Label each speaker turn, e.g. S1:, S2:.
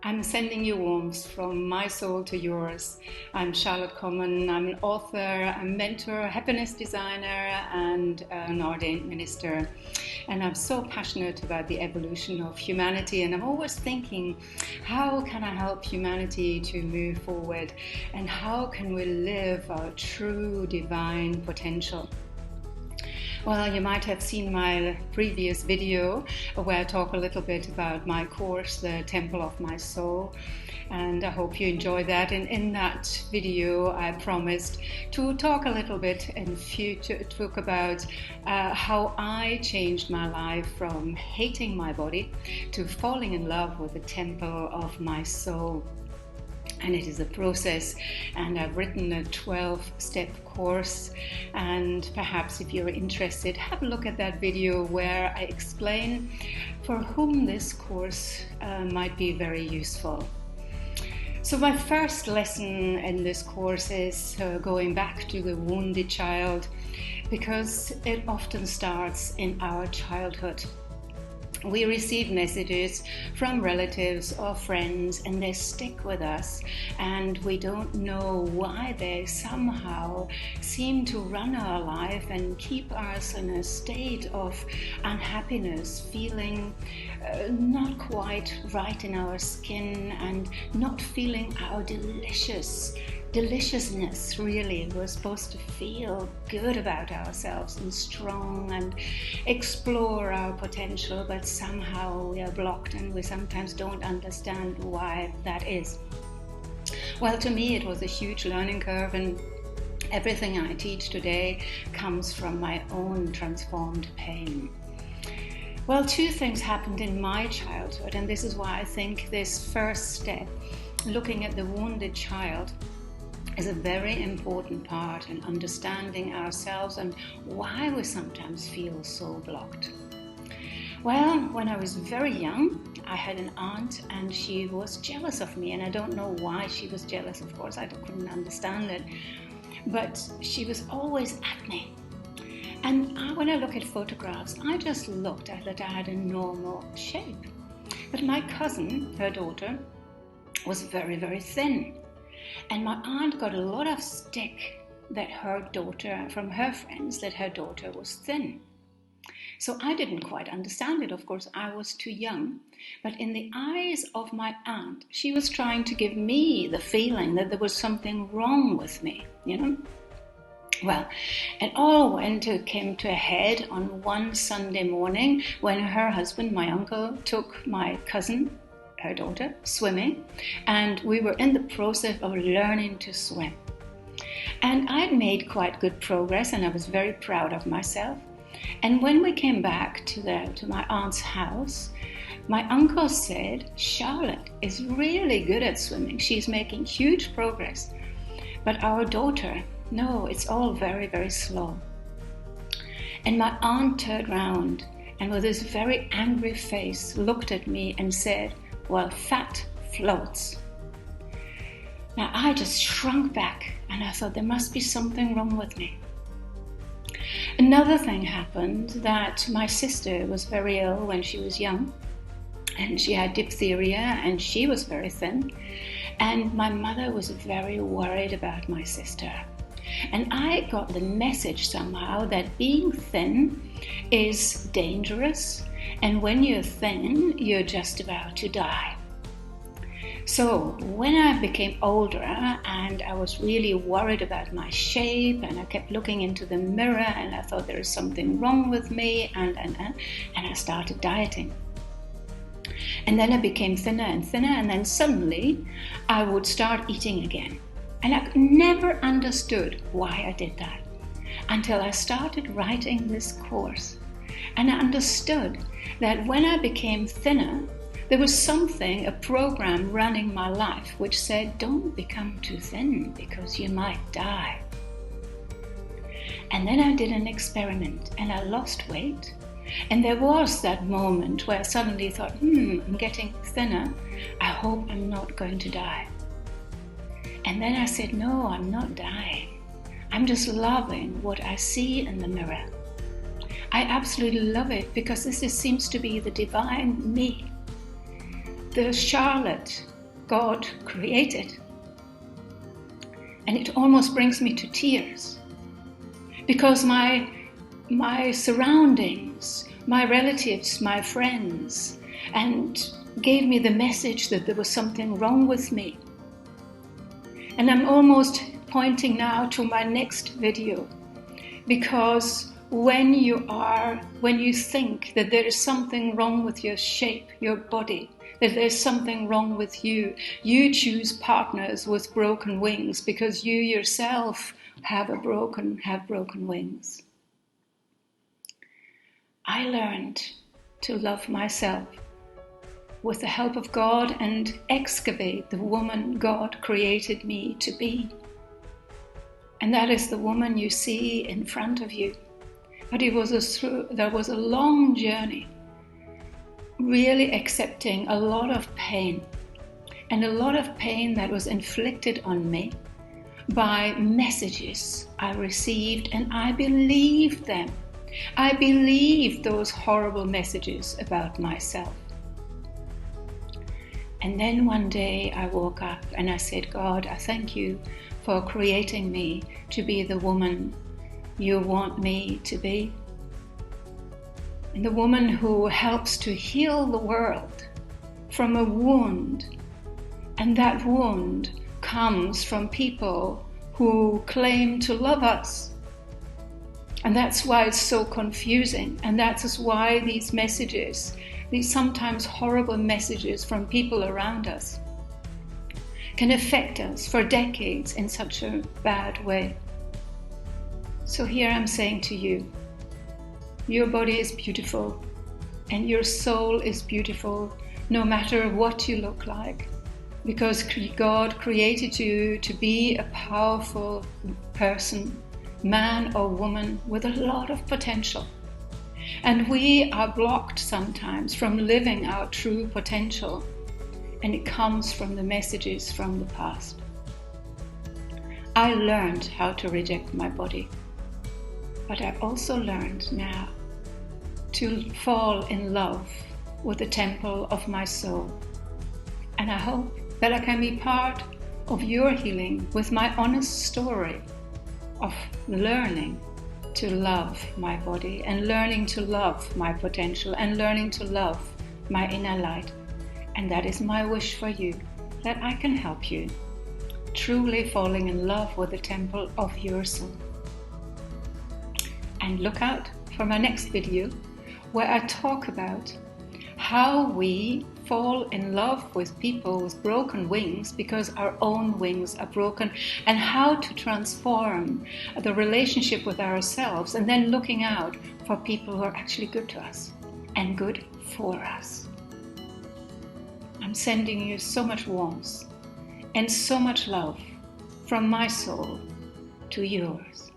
S1: I'm sending you warmth from my soul to yours. I'm Charlotte Common. I'm an author, a mentor, a happiness designer, and an ordained minister. And I'm so passionate about the evolution of humanity. And I'm always thinking, how can I help humanity to move forward? And how can we live our true divine potential? Well, you might have seen my previous video where I talk a little bit about my course, The Temple of My Soul, and I hope you enjoy that. And in that video, I promised to talk a little bit in future, talk about how I changed my life from hating my body to falling in love with the temple of my soul. And it is a process, and I've written a 12-step course, and perhaps if you're interested, have a look at that video where I explain for whom this course might be very useful. So my first lesson in this course is going back to the wounded child, because it often starts in our childhood. We receive messages from relatives or friends and they stick with us, and we don't know why they somehow seem to run our life and keep us in a state of unhappiness, feeling not quite right in our skin and not feeling our deliciousness. Really, we're supposed to feel good about ourselves and strong and explore our potential, but somehow we are blocked and we sometimes don't understand why that is. Well, to me it was a huge learning curve, and everything I teach today comes from my own transformed pain. Well, two things happened in my childhood, and this is why I think this first step, looking at the wounded child, is a very important part in understanding ourselves and why we sometimes feel so blocked. Well, when I was very young, I had an aunt and she was jealous of me, and I don't know why she was jealous, of course, I couldn't understand it, but she was always at me. And when I look at photographs, I just looked at that I had a normal shape. But my cousin, her daughter, was very, very thin. And my aunt got a lot of stick that her daughter, from her friends, that her daughter was thin. So I didn't quite understand it. Of course, I was too young. But in the eyes of my aunt, she was trying to give me the feeling that there was something wrong with me, Well, it all came to a head on one Sunday morning when her husband, my uncle, took my cousin, her daughter, swimming, and we were in the process of learning to swim. And I'd made quite good progress, and I was very proud of myself. And when we came back to my aunt's house, my uncle said, "Charlotte is really good at swimming. She's making huge progress. But our daughter, no, it's all very, very slow." And my aunt turned round and with this very angry face looked at me and said, "Well, fat floats." Now I just shrunk back and I thought there must be something wrong with me. Another thing happened, that my sister was very ill when she was young, and she had diphtheria and she was very thin, and my mother was very worried about my sister. And I got the message somehow that being thin is dangerous, and when you're thin, you're just about to die. So when I became older and I was really worried about my shape, and I kept looking into the mirror and I thought there is something wrong with me, and I started dieting. And then I became thinner and thinner, and then suddenly I would start eating again. And I never understood why I did that until I started writing this course. And I understood that when I became thinner, there was something, a program running my life which said, don't become too thin because you might die. And then I did an experiment and I lost weight. And there was that moment where I suddenly thought, I'm getting thinner. I hope I'm not going to die. And then I said, no, I'm not dying. I'm just loving what I see in the mirror. I absolutely love it because this seems to be the divine me. The Charlotte God created. And it almost brings me to tears, because my surroundings, my relatives, my friends, and gave me the message that there was something wrong with me. And I'm almost pointing now to my next video, because when you think that there is something wrong with your shape, your body, that there's something wrong with you, you choose partners with broken wings because you yourself have broken wings. I learned to love myself with the help of God and excavate the woman God created me to be. And that is the woman you see in front of you. But there was a long journey, really accepting a lot of pain, and a lot of pain that was inflicted on me by messages I received, and I believed them. I believed those horrible messages about myself. And then one day I woke up and I said, God, I thank you for creating me to be the woman you want me to be. And the woman who helps to heal the world from a wound. And that wound comes from people who claim to love us. And that's why it's so confusing. And that's why these messages, these sometimes horrible messages from people around us, can affect us for decades in such a bad way. So here I'm saying to you, your body is beautiful and your soul is beautiful, no matter what you look like, because God created you to be a powerful person, man or woman with a lot of potential. And we are blocked sometimes from living our true potential, and it comes from the messages from the past. I learned how to reject my body, but I've also learned now to fall in love with the temple of my soul. And I hope that I can be part of your healing with my honest story of learning to love my body and learning to love my potential and learning to love my inner light. And that is my wish for you, that I can help you truly falling in love with the temple of your soul. And look out for my next video, where I talk about how we fall in love with people with broken wings because our own wings are broken, and how to transform the relationship with ourselves, and then looking out for people who are actually good to us and good for us. I'm sending you so much warmth and so much love from my soul to yours.